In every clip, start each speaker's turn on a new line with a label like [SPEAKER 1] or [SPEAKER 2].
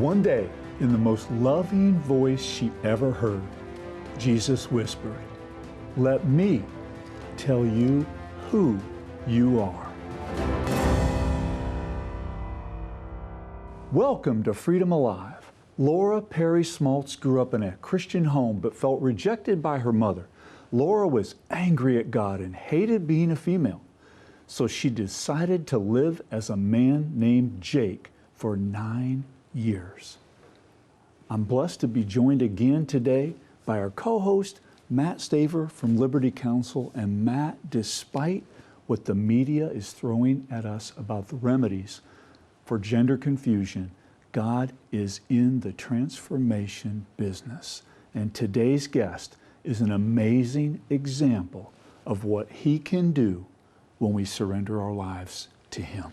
[SPEAKER 1] One day, in the most loving voice she ever heard, Jesus whispered, "Let me tell you who you are." Welcome to Freedom Alive. Laura Perry Smalts grew up in a Christian home but felt rejected by her mother. Laura was angry at God and hated being a female. So she decided to live as a man named Jake for 9 years. I'm blessed to be joined again today by our co-host, Matt Staver from Liberty Counsel. And Matt, despite what the media is throwing at us about the remedies for gender confusion, God is in the transformation business. And today's guest is an amazing example of what He can do when we surrender our lives to Him.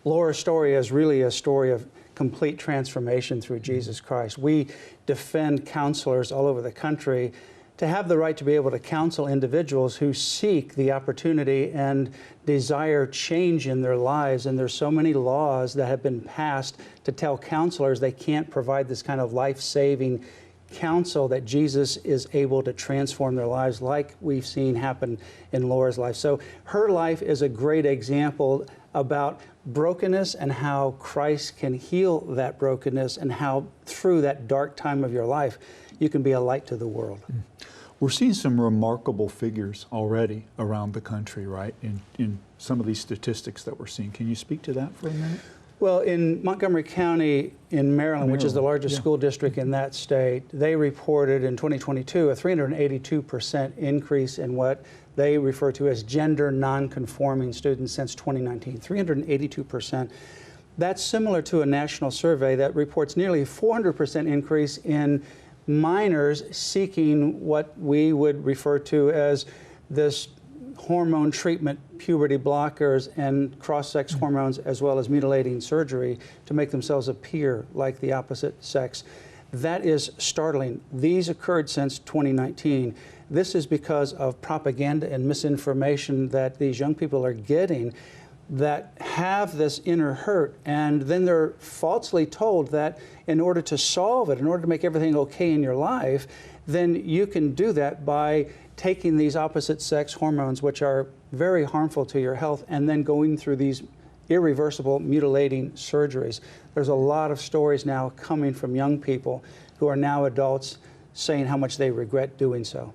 [SPEAKER 2] Laura's story is really a story of complete transformation through Jesus Christ. We defend counselors all over the country to have the right to be able to counsel individuals who seek the opportunity and desire change in their lives. And there's so many laws that have been passed to tell counselors they can't provide this kind of life-saving counsel that Jesus is able to transform their lives, like we've seen happen in Laura's life. So her life is a great example about brokenness and how Christ can heal that brokenness, and how through that dark time of your life you can be a light to the world.
[SPEAKER 1] We're seeing some remarkable figures already around the country, right, in some of these statistics that we're seeing. Can you speak to that for a minute?
[SPEAKER 2] Well, in Montgomery County in Maryland, which is the largest school district in that state, they reported in 2022 a 382% increase in what they refer to as gender non-conforming students since 2019, 382%. That's similar to a national survey that reports nearly 400% increase in minors seeking what we would refer to as this hormone treatment, puberty blockers, and cross-sex hormones, as well as mutilating surgery to make themselves appear like the opposite sex. That is startling. These occurred since 2019. This is because of propaganda and misinformation that these young people are getting that have this inner hurt, and then they're falsely told that in order to solve it, in order to make everything okay in your life, then you can do that by taking these opposite sex hormones, which are very harmful to your health, and then going through these irreversible mutilating surgeries. There's a lot of stories now coming from young people who are now adults saying how much they regret doing so.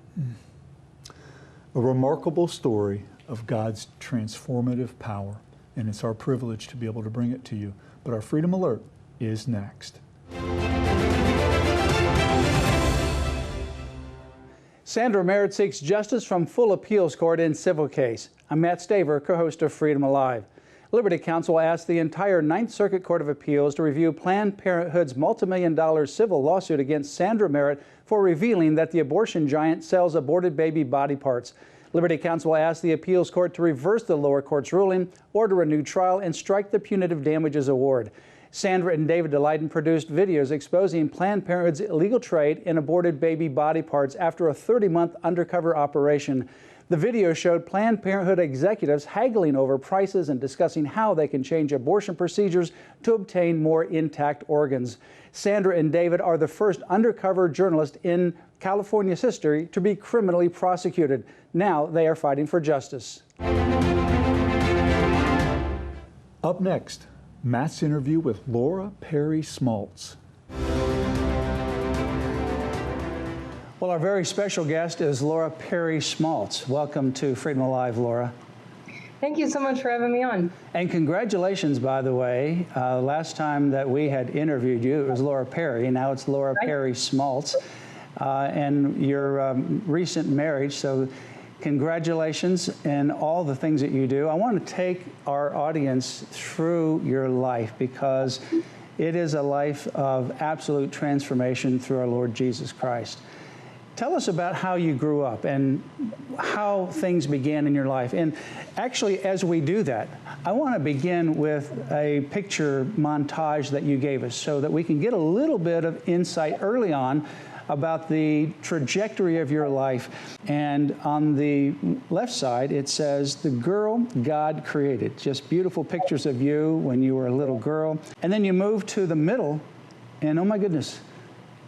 [SPEAKER 1] A remarkable story of God's transformative power, and it's our privilege to be able to bring it to you. But our Freedom Alert is next.
[SPEAKER 2] Sandra Merritt seeks justice from full appeals court in civil case. I'm Matt Staver, co-host of Freedom Alive. Liberty Counsel asked the entire Ninth Circuit Court of Appeals to review Planned Parenthood's multi-million-dollar civil lawsuit against Sandra Merritt for revealing that the abortion giant sells aborted baby body parts. Liberty Counsel asked the appeals court to reverse the lower court's ruling, order a new trial, and strike the punitive damages award. Sandra and David DeLayden produced videos exposing Planned Parenthood's illegal trade in aborted baby body parts after a 30-month undercover operation. The video showed Planned Parenthood executives haggling over prices and discussing how they can change abortion procedures to obtain more intact organs. Sandra and David are the first undercover journalists in California's history to be criminally prosecuted. Now they are fighting for justice.
[SPEAKER 1] Up next, Matt's interview with Laura Perry Smalts.
[SPEAKER 2] Well, our very special guest is Laura Perry Smalts. Welcome to Freedom Alive, Laura.
[SPEAKER 3] Thank you so much for having me on.
[SPEAKER 2] And congratulations, by the way. Last time that we had interviewed you, it was Laura Perry. Now it's Laura Perry Smalts. And your recent marriage, so congratulations and all the things that you do. I want to take our audience through your life, because it is a life of absolute transformation through our Lord Jesus Christ. Tell us about how you grew up and how things began in your life. And actually, as we do that, I want to begin with a picture montage that you gave us so that we can get a little bit of insight early on about the trajectory of your life. And on the left side, it says, "The girl God created." Just beautiful pictures of you when you were a little girl. And then you move to the middle And oh my goodness,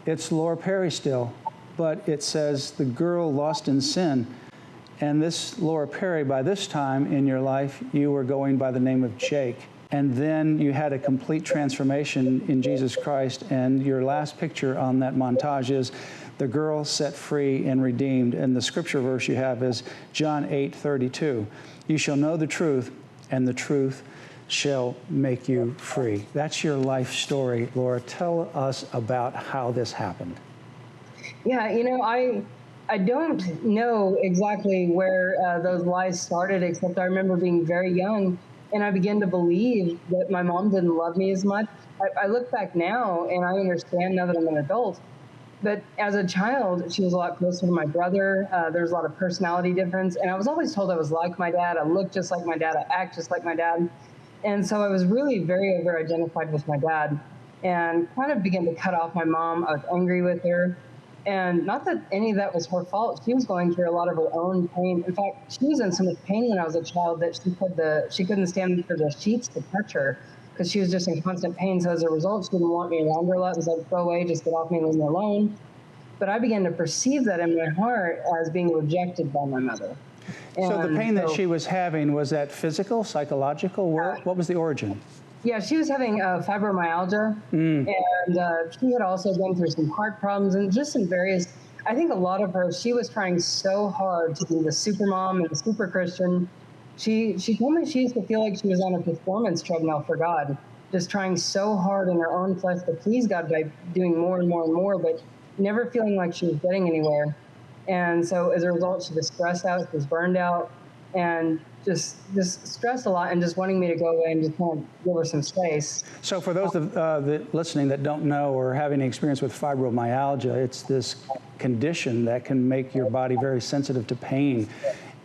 [SPEAKER 2] it's Laura Perry still, but it says the girl lost in sin. And this Laura Perry, by this time in your life, you were going by the name of Jake. And then you had a complete transformation in Jesus Christ. And your last picture on that montage is the girl set free and redeemed. And the scripture verse you have is John 8:32. You shall know the truth, and the truth shall make you free. That's your life story, Laura. Tell us about how this happened.
[SPEAKER 3] Yeah, I don't know exactly where those lies started, except I remember being very young, and I began to believe that my mom didn't love me as much. I look back now, and I understand now that I'm an adult. But as a child, she was a lot closer to my brother. There's a lot of personality difference, and I was always told I was like my dad. I look just like my dad. I act just like my dad. And so I was really very over-identified with my dad and kind of began to cut off my mom. I was angry with her. And not that any of that was her fault. She was going through a lot of her own pain. In fact, she was in so much pain when I was a child that she couldn't stand for the sheets to touch her because she was just in constant pain. So as a result, she didn't want me around her a lot. It was like, go away, just get off me, leave me alone. But I began to perceive that in my heart as being rejected by my mother.
[SPEAKER 2] So the pain that she was having, was that physical, psychological? What was the origin?
[SPEAKER 3] Yeah, she was having fibromyalgia, and she had also been through some heart problems and just some various, I think a lot of her, she was trying so hard to be the super mom and the super Christian. She told me she used to feel like she was on a performance treadmill for God, just trying so hard in her own flesh to please God by doing more and more and more, but never feeling like she was getting anywhere. And so as a result, she was stressed out, she was burned out, and just stressed a lot and just wanting me to go away and just kind of give her some space.
[SPEAKER 2] So for those listening that don't know or have any experience with fibromyalgia, it's this condition that can make your body very sensitive to pain.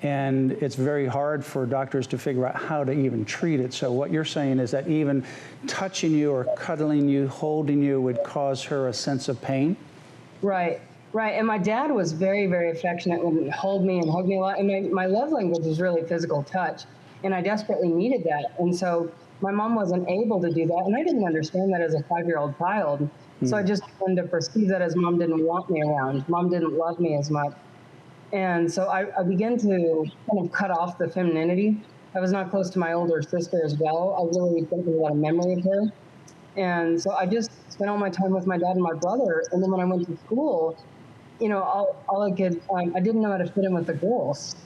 [SPEAKER 2] And it's very hard for doctors to figure out how to even treat it. So what you're saying is that even touching you or cuddling you, holding you would cause her a sense of pain?
[SPEAKER 3] Right. Right, and my dad was very, very affectionate and would hold me and hug me a lot. And my love language was really physical touch, and I desperately needed that. And so my mom wasn't able to do that, and I didn't understand that as a 5-year-old child. So I just began to perceive that as mom didn't want me around. Mom didn't love me as much. And so I began to kind of cut off the femininity. I was not close to my older sister as well. I really didn't have a lot of memory of her. And so I just spent all my time with my dad and my brother. And then when I went to school, all I could, I didn't know how to fit in with the girls,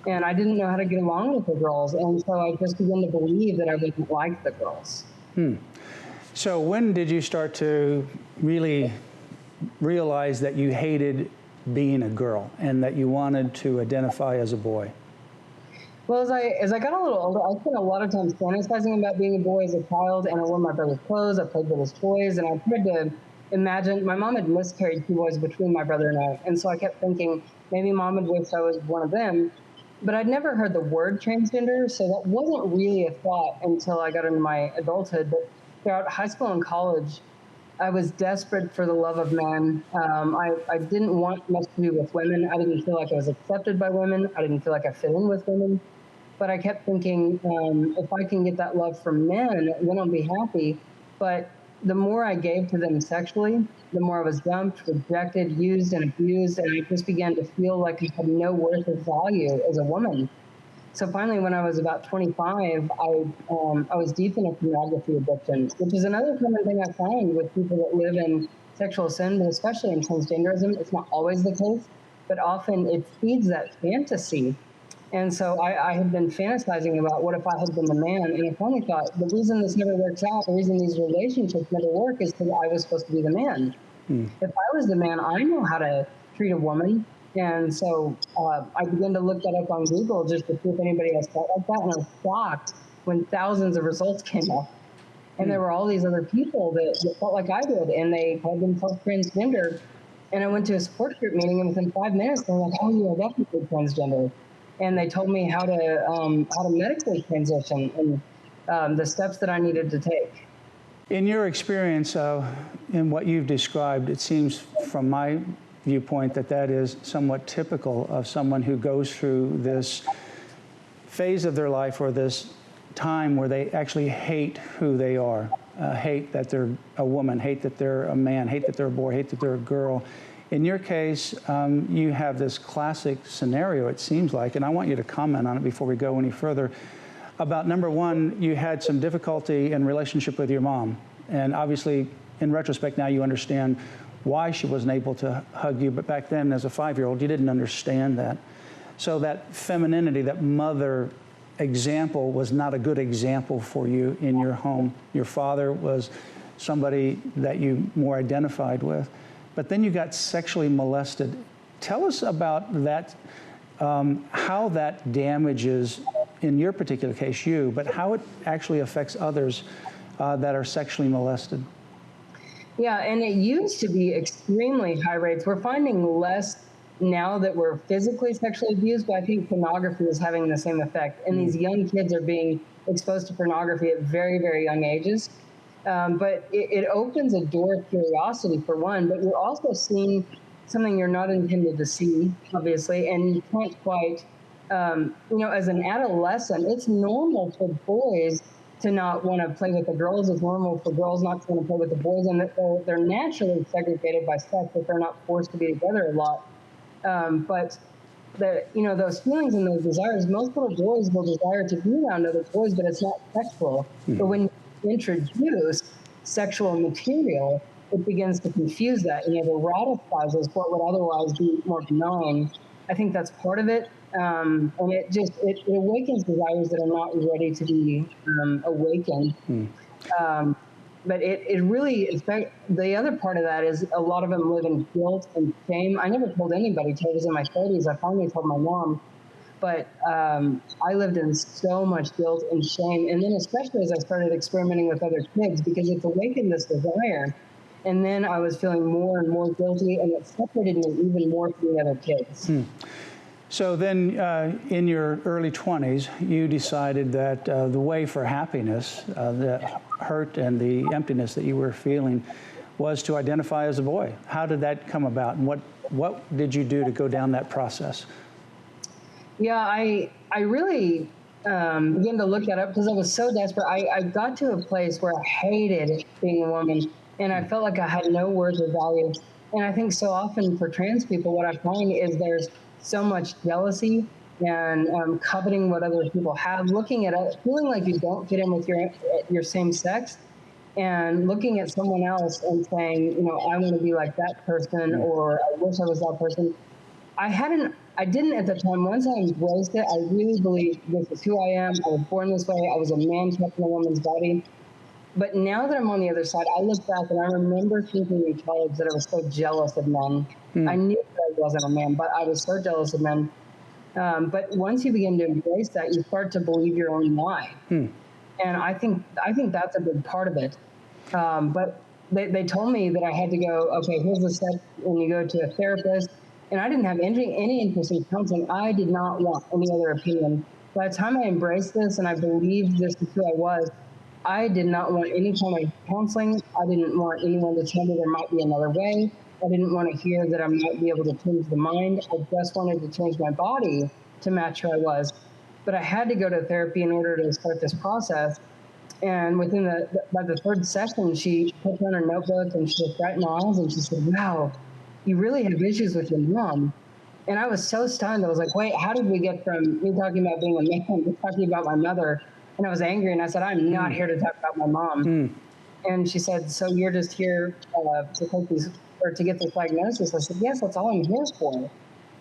[SPEAKER 3] and I didn't know how to get along with the girls, and so I just began to believe that I wouldn't like the girls.
[SPEAKER 2] So when did you start to really realize that you hated being a girl and that you wanted to identify as a boy?
[SPEAKER 3] Well, as I got a little older, I spent a lot of time fantasizing about being a boy as a child, and I wore my brother's clothes, I played with his toys, and I tried to imagine. My mom had miscarried 2 boys between my brother and I, and so I kept thinking maybe mom would wish I was one of them. But I'd never heard the word transgender, so that wasn't really a thought until I got into my adulthood. But throughout high school and college, I was desperate for the love of men. I didn't want much to do with women. I didn't feel like I was accepted by women. I didn't feel like I fit in with women. But I kept thinking, if I can get that love from men, then I'll be happy. But the more I gave to them sexually, the more I was dumped, rejected, used, and abused, and I just began to feel like I had no worth or value as a woman. So finally, when I was about 25, I was deep in a pornography addiction, which is another common thing I find with people that live in sexual sin, but especially in transgenderism. It's not always the case, but often it feeds that fantasy. And so I had been fantasizing about what if I had been the man, and I finally thought the reason this never works out, the reason these relationships never work is because I was supposed to be the man. If I was the man, I know how to treat a woman. And so I began to look that up on Google just to see if anybody else felt like that, and I was shocked when thousands of results came up. And there were all these other people that felt like I did, and they called themselves transgender. And I went to a support group meeting, and within 5 minutes, they were like, oh, you are definitely transgender. And they told me how to medically transition and the steps that I needed to take.
[SPEAKER 2] In your experience, in what you've described, it seems from my viewpoint that is somewhat typical of someone who goes through this phase of their life or this time where they actually hate who they are. hate that they're a woman, hate that they're a man, hate that they're a boy, hate that they're a girl. In your case, you have this classic scenario, it seems like, and I want you to comment on it before we go any further, about number one, you had some difficulty in relationship with your mom. And obviously, in retrospect, now you understand why she wasn't able to hug you, but back then, as a 5-year-old, you didn't understand that. So that femininity, that mother example was not a good example for you in your home. Your father was somebody that you more identified with. But then you got sexually molested. Tell us about that, how that damages, in your particular case, you, but how it actually affects others that are sexually molested.
[SPEAKER 3] Yeah, and it used to be extremely high rates. We're finding less now that we're physically sexually abused, but I think pornography is having the same effect. And these young kids are being exposed to pornography at very, very young ages. But it opens a door of curiosity, for one, but you're also seeing something you're not intended to see, obviously, and you can't quite, as an adolescent, it's normal for boys to not want to play with the girls. It's normal for girls not to want to play with the boys, and they're naturally segregated by sex if they're not forced to be together a lot. But those feelings and those desires, most little boys will desire to be around other boys, but it's not sexual. But when you introduce sexual material, it begins to confuse that, and it eroticizes what would otherwise be more benign. I think that's part of it. And it awakens desires that are not ready to be awakened. But it really, the other part of that is a lot of them live in guilt and shame. I never told anybody till I was in my 30s. I finally told my mom. But I lived in so much guilt and shame. And then especially as I started experimenting with other kids, because it's awakened this desire. And then I was feeling more and more guilty, and it separated me even more from the other kids.
[SPEAKER 2] So then in your early 20s, you decided that the way for happiness, the hurt and the emptiness that you were feeling, was to identify as a boy. How did that come about, and what did you do to go down that process?
[SPEAKER 3] Yeah, I really began to look that up because I was so desperate. I got to a place where I hated being a woman, and I felt like I had no worth or value. And I think so often for trans people, what I find is there's so much jealousy and coveting what other people have, looking at it, feeling like you don't fit in with your same sex, and looking at someone else and saying, I want to be like that person, or I wish I was that person. I didn't at the time. Once I embraced it, I really believed this is who I am. I was born this way. I was a man trapped in a woman's body. But now that I'm on the other side, I look back and I remember thinking in college that I was so jealous of men. I knew that I wasn't a man, but I was so jealous of men. But once you begin to embrace that, you start to believe your own lie. And I think that's a big part of it. But they told me that I had to go, okay, here's the step when you go to a therapist. And I didn't have any interest in counseling. I did not want any other opinion. By the time I embraced this and I believed this is who I was, I did not want any kind of counseling. I didn't want anyone to tell me there might be another way. I didn't want to hear that I might be able to change the mind. I just wanted to change my body to match who I was. But I had to go to therapy in order to start this process. And within by the third session, she put down her notebook and she looked right in my eyes and she said, "Wow, you really have issues with your mom." And I was so stunned. I was like, wait, how did we get from me talking about being a man to talking about my mother? And I was angry, and I said, I'm not here to talk about my mom. And she said, so you're just here to take these, or to get this diagnosis? I said, yes, that's all I'm here for.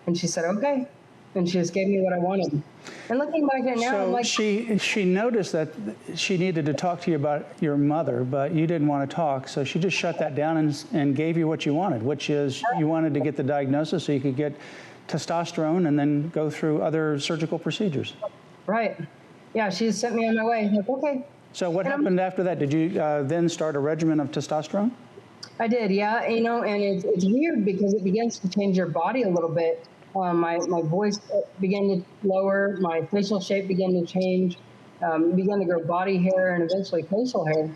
[SPEAKER 3] And she said, okay. And she just gave me what I wanted. And looking back at it now, I'm like...
[SPEAKER 2] she noticed that she needed to talk to you about your mother, but you didn't want to talk, so she just shut that down and gave you what you wanted, which is you wanted to get the diagnosis so you could get testosterone and then go through other surgical procedures.
[SPEAKER 3] Right. Yeah, she sent me on my way. Like, okay.
[SPEAKER 2] So what happened after that? Did you then start a regimen of testosterone?
[SPEAKER 3] I did, yeah. And it's weird because it begins to change your body a little bit. My voice began to lower, my facial shape began to change, began to grow body hair and eventually facial hair.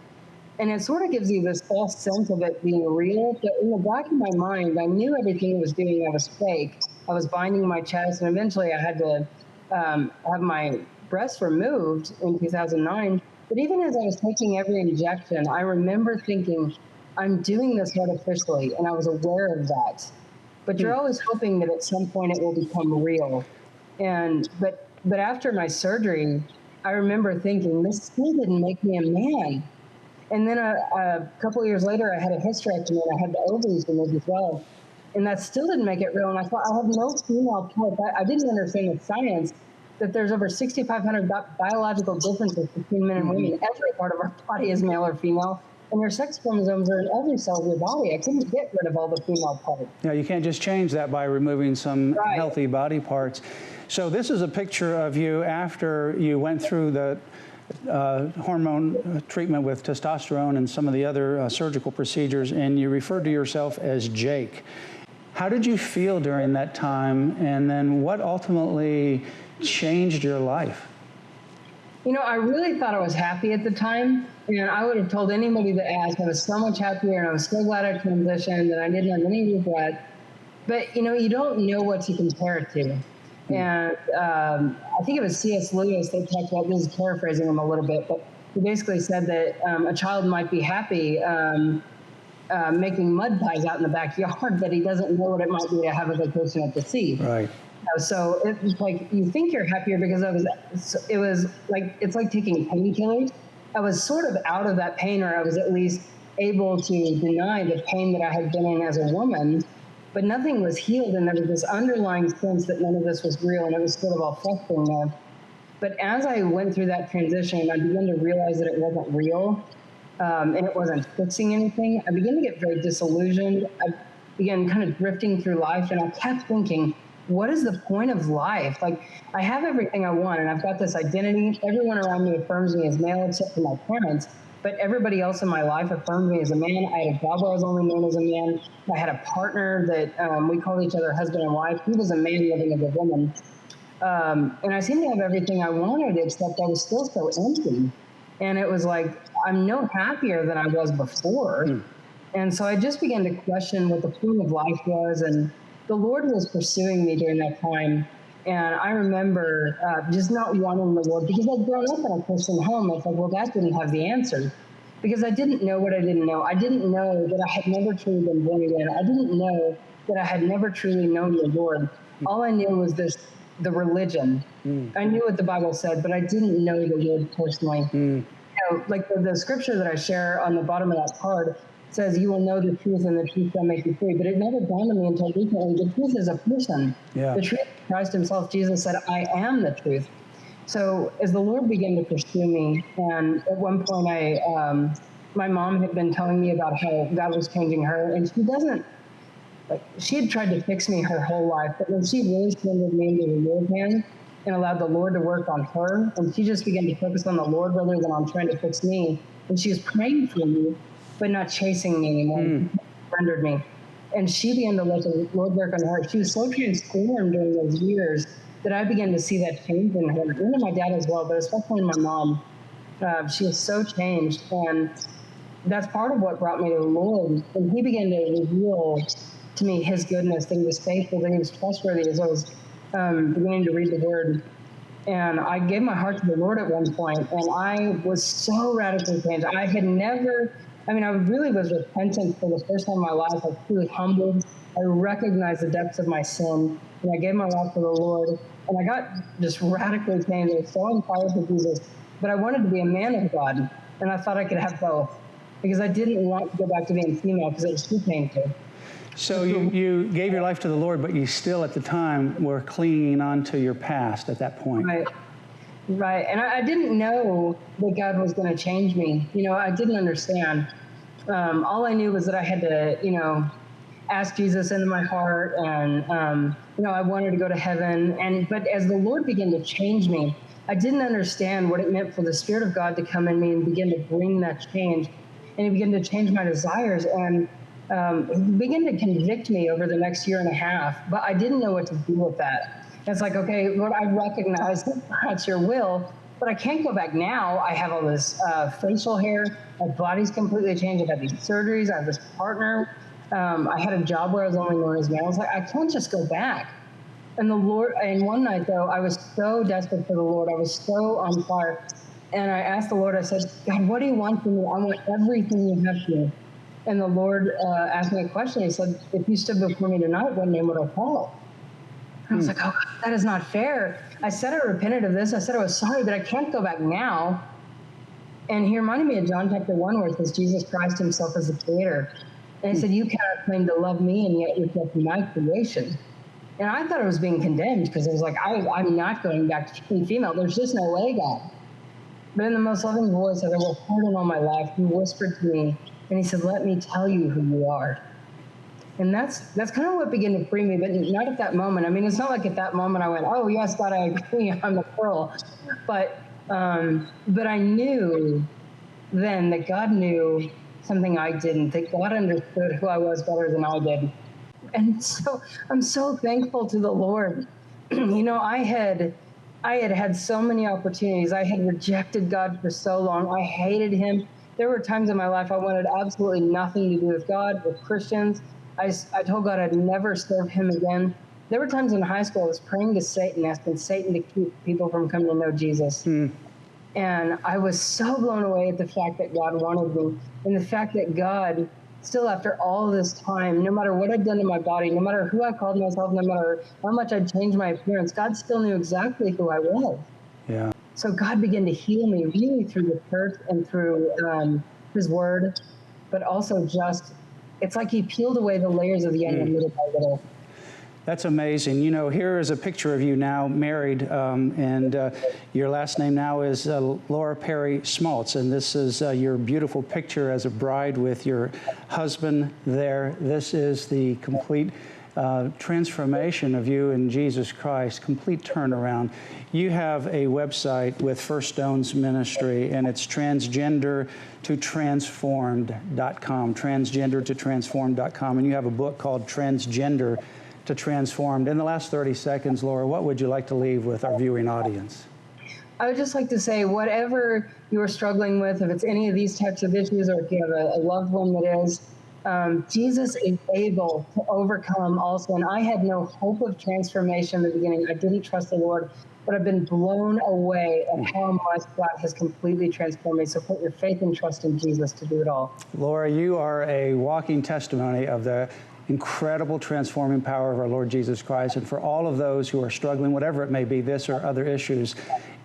[SPEAKER 3] And it sort of gives you this false sense of it being real. But in the back of my mind, I knew everything it was doing, I was fake. I was binding my chest, and eventually I had to have my breasts removed in 2009. But even as I was taking every injection, I remember thinking, I'm doing this artificially, and I was aware of that. But you're always hoping that at some point it will become real. But after my surgery, I remember thinking, this still didn't make me a man. And then a couple of years later, I had a hysterectomy and I had the ovaries removed as well. And that still didn't make it real. And I thought, I have no female type. I didn't understand the science that there's over 6,500 biological differences between men and women. Every part of our body is male or female. And your sex chromosomes are in every cell of your body. I couldn't get rid of all the female parts.
[SPEAKER 2] Yeah, you can't just change that by removing some healthy body parts. So this is a picture of you after you went through the hormone treatment with testosterone and some of the other surgical procedures, and you referred to yourself as Jake. How did you feel during that time, and then what ultimately changed your life?
[SPEAKER 3] You know, I really thought I was happy at the time, and I would have told anybody that asked. I was so much happier, and I was so glad I transitioned, and I didn't have any regret. But, you know, you don't know what to compare it to. And I think it was C.S. Lewis that talked about, this is paraphrasing him a little bit, but he basically said that a child might be happy making mud pies out in the backyard, but he doesn't know what it might be to have a vacation at the sea.
[SPEAKER 2] Right.
[SPEAKER 3] So it's like you think you're happier because it was like, it's like taking painkillers. I was sort of out of that pain, or I was at least able to deny the pain that I had been in as a woman, but nothing was healed. And there was this underlying sense that none of this was real, and it was sort of all festering there. But as I went through that transition, I began to realize that it wasn't real, and it wasn't fixing anything. I began to get very disillusioned. I began kind of drifting through life, and I kept thinking, what is the point of life? Like, I have everything I want, and I've got this identity. Everyone around me affirms me as male except for my parents, but everybody else in my life affirmed me as a man. I had a job where I was only known as a man. I had a partner that we called each other husband and wife. He was a man living as a woman. And I seemed to have everything I wanted, except I was still so empty. And it was like, I'm no happier than I was before. And so I just began to question what the point of life was, and the Lord was pursuing me during that time. And I remember just not wanting the Lord, because I'd grown up in a Christian home. I thought, well, that didn't have the answer, because I didn't know what I didn't know. I didn't know that I had never truly been born again. I didn't know that I had never truly known the Lord. All I knew was the religion. I knew what the Bible said, but I didn't know the Lord personally. You know, like the scripture that I share on the bottom of that card says, you will know the truth, and the truth shall make you free. But it never dawned on me until recently, the truth is a person.
[SPEAKER 2] Yeah.
[SPEAKER 3] The truth, Christ himself, Jesus said, I am the truth. So as the Lord began to pursue me, and at one point my mom had been telling me about how God was changing her, and she had tried to fix me her whole life, but when she really surrendered me into the Lord's hand and allowed the Lord to work on her, and she just began to focus on the Lord rather than on trying to fix me, and she was praying for me, but not chasing me anymore. Surrendered me. And she began to let the Lord work on her. She was so transformed during those years that I began to see that change in her, and in my dad as well, but especially in my mom. She was so changed, and that's part of what brought me to the Lord. And he began to reveal to me his goodness, that he was faithful, that he was trustworthy as I was beginning to read the Word. And I gave my heart to the Lord at one point, and I was so radically changed. I really was repentant for the first time in my life. I was truly humbled. I recognized the depths of my sin, and I gave my life to the Lord. And I got just radically changed. I was so on fire for Jesus, but I wanted to be a man of God, and I thought I could have both, because I didn't want to go back to being female because it was too painful.
[SPEAKER 2] So you gave your life to the Lord, but you still at the time were clinging on to your past at that point.
[SPEAKER 3] Right. And I didn't know that God was going to change me. You know, I didn't understand. All I knew was that I had to, ask Jesus into my heart, and, I wanted to go to heaven. But as the Lord began to change me, I didn't understand what it meant for the Spirit of God to come in me and begin to bring that change. And he began to change my desires, and he began to convict me over the next year and a half, but I didn't know what to do with that. It's like, okay, Lord, I recognize that that's your will, but I can't go back now. I have all this facial hair. My body's completely changed. I've had these surgeries. I have this partner. I had a job where I was only known as male. I was like, I can't just go back. And the Lord, and one night though, I was so desperate for the Lord. I was so on fire. And I asked the Lord, I said, God, what do you want from me? I want everything you have for me. And the Lord asked me a question. He said, if you stood before me tonight, what name would I call? And I was like, oh, God, that is not fair. I said I repented of this. I said I was sorry, but I can't go back now. And he reminded me of John chapter 1, where it says Jesus Christ himself as the creator. And he said, you cannot claim to love me and yet reject my creation. And I thought I was being condemned because I was like, I'm not going back to being female. There's just no way, God. But in the most loving voice I've ever heard in all my life, he whispered to me, and he said, let me tell you who you are. And that's kind of what began to free me, but not at that moment. I mean, it's not like at that moment I went, oh, yes, God, I agree, I'm a girl. But I knew then that God knew something I didn't, that God understood who I was better than I did. And so I'm so thankful to the Lord. You know, I had so many opportunities. I had rejected God for so long. I hated him. There were times in my life I wanted absolutely nothing to do with God, with Christians. I told God I'd never serve him again. There were times in high school I was praying to Satan, asking Satan to keep people from coming to know Jesus. And I was so blown away at the fact that God wanted me, and the fact that God, still after all this time, no matter what I'd done to my body, no matter who I called myself, no matter how much I'd changed my appearance, God still knew exactly who I was.
[SPEAKER 2] Yeah.
[SPEAKER 3] So God began to heal me really through the church and through his word, but also just, it's like he peeled away the layers of the onion little by little.
[SPEAKER 2] That's amazing. You know, here is a picture of you now married, and your last name now is Laura Perry Smalts, and this is your beautiful picture as a bride with your husband there. This is the complete transformation of you in Jesus Christ, complete turnaround. You have a website with First Stones Ministry, and it's transgendertotransformed.com, transgendertotransformed.com, and you have a book called Transgender to Transformed. In the last 30 seconds, Laura, what would you like to leave with our viewing audience?
[SPEAKER 3] I would just like to say, whatever you are struggling with, if it's any of these types of issues, or if you have a loved one that is, Jesus is able to overcome also. And I had no hope of transformation in the beginning. I didn't trust the Lord, but I've been blown away at how much God has completely transformed me. So put your faith and trust in Jesus to do it all.
[SPEAKER 2] Laura, you are a walking testimony of the incredible transforming power of our Lord Jesus Christ. And for all of those who are struggling, whatever it may be, this or other issues,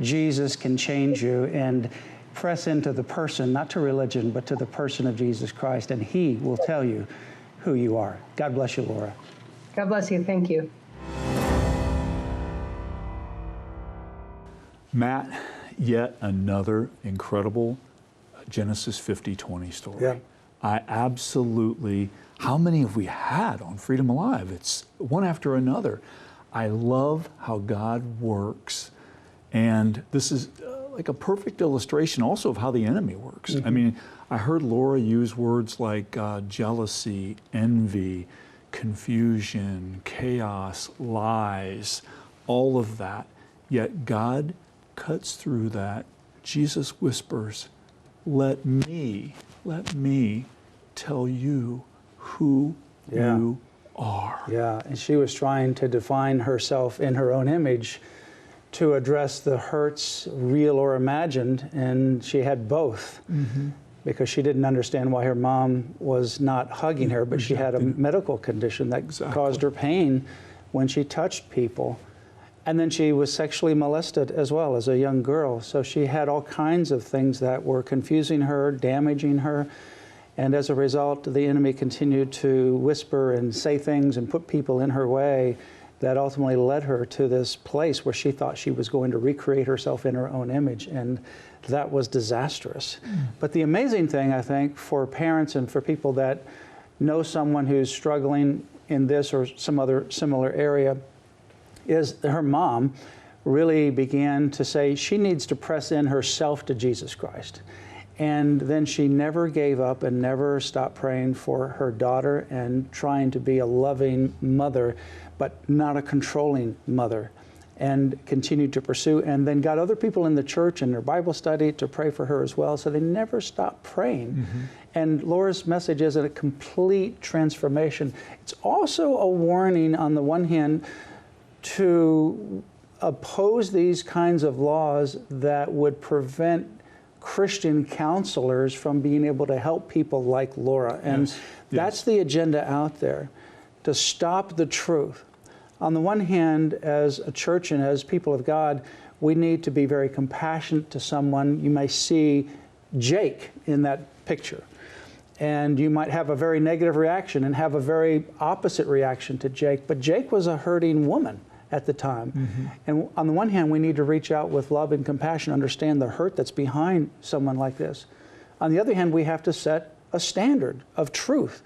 [SPEAKER 2] Jesus can change you, and press into the person, not to religion, but to the person of Jesus Christ, and he will tell you who you are. God bless you, Laura.
[SPEAKER 3] God bless you. Thank you.
[SPEAKER 1] Matt, yet another incredible Genesis 50:20 story.
[SPEAKER 2] Yeah.
[SPEAKER 1] I absolutely, how many have we had on Freedom Alive? It's one after another. I love how God works. And this is like a perfect illustration also of how the enemy works. I mean, I heard Laura use words like jealousy, envy, confusion, chaos, lies, all of that. Yet God cuts through that. Jesus whispers, let me tell you who you are.
[SPEAKER 2] Yeah, and she was trying to define herself in her own image to address the hurts, real or imagined, and she had both. Because she didn't understand why her mom was not hugging her, but she had a medical condition that caused her pain when she touched people. And then she was sexually molested as well as a young girl. So she had all kinds of things that were confusing her, damaging her. And as a result, the enemy continued to whisper and say things and put people in her way that ultimately led her to this place where she thought she was going to recreate herself in her own image. And that was disastrous. But the amazing thing, I think, for parents and for people that know someone who's struggling in this or some other similar area, is her mom really began to say she needs to press in herself to Jesus Christ. And then she never gave up and never stopped praying for her daughter and trying to be a loving mother, but not a controlling mother, and continued to pursue, and then got other people in the church and their Bible study to pray for her as well. So they never stopped praying. And Laura's message is a complete transformation. It's also a warning, on the one hand, to oppose these kinds of laws that would prevent Christian counselors from being able to help people like Laura. And
[SPEAKER 1] Yes.
[SPEAKER 2] that's the agenda out there, to stop the truth. On the one hand, as a church and as people of God, we need to be very compassionate to someone. You may see Jake in that picture, and you might have a very negative reaction and have a very opposite reaction to Jake. But Jake was a hurting woman at the time. Mm-hmm. And on the one hand, we need to reach out with love and compassion, understand the hurt that's behind someone like this. On the other hand, we have to set a standard of truth,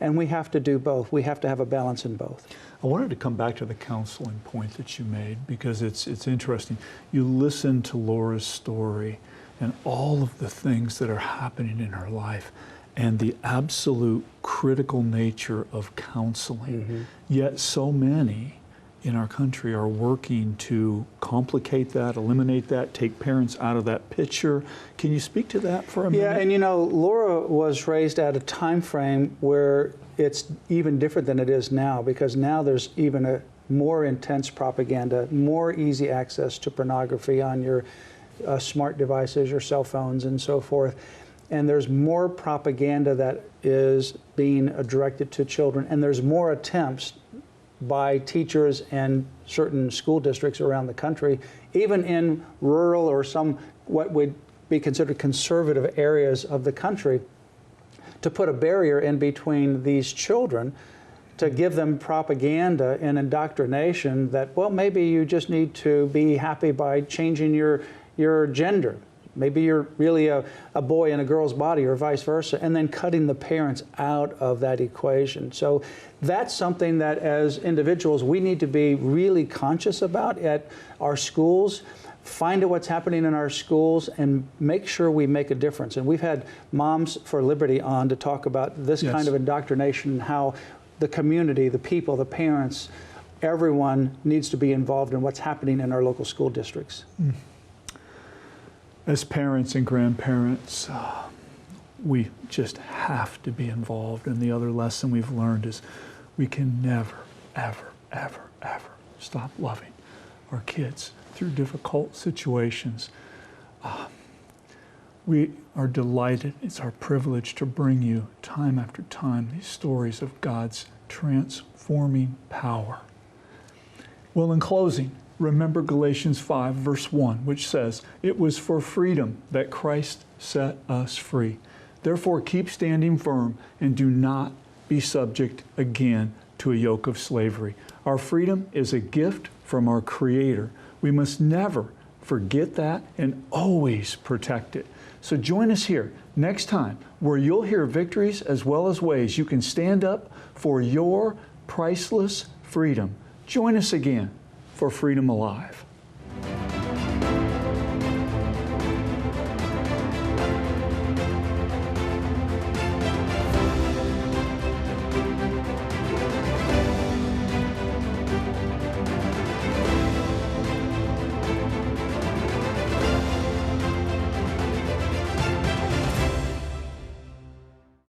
[SPEAKER 2] and we have to do both. We have to have a balance in both.
[SPEAKER 1] I wanted to come back to the counseling point that you made, because it's interesting. You listen to Laura's story and all of the things that are happening in her life and the absolute critical nature of counseling. Mm-hmm. Yet so many in our country are working to complicate that, eliminate that, take parents out of that picture. Can you speak to that for a minute?
[SPEAKER 2] Yeah, and you know, Laura was raised at a time frame where it's even different than it is now, because now there's even a more intense propaganda, more easy access to pornography on your smart devices, your cell phones, and so forth. And there's more propaganda that is being directed to children, and there's more attempts by teachers and certain school districts around the country, even in rural or some what would be considered conservative areas of the country, to put a barrier in between these children, to give them propaganda and indoctrination that, well, maybe you just need to be happy by changing your gender. Maybe you're really a boy in a girl's body, or vice versa, and then cutting the parents out of that equation. So that's something that as individuals we need to be really conscious about at our schools. Find out what's happening in our schools and make sure we make a difference. And we've had Moms for Liberty on to talk about this kind of indoctrination, and how the community, the people, the parents, everyone needs to be involved in what's happening in our local school districts. Mm.
[SPEAKER 1] As parents and grandparents, we just have to be involved. And the other lesson we've learned is we can never, ever, ever, ever stop loving our kids through difficult situations. We are delighted. It's our privilege to bring you time after time these stories of God's transforming power. Well, in closing, remember Galatians 5, verse 1, which says, "It was for freedom that Christ set us free. Therefore, keep standing firm and do not be subject again to a yoke of slavery." Our freedom is a gift from our Creator. We must never forget that and always protect it. So join us here next time, where you'll hear victories as well as ways you can stand up for your priceless freedom. Join us again for Freedom Alive.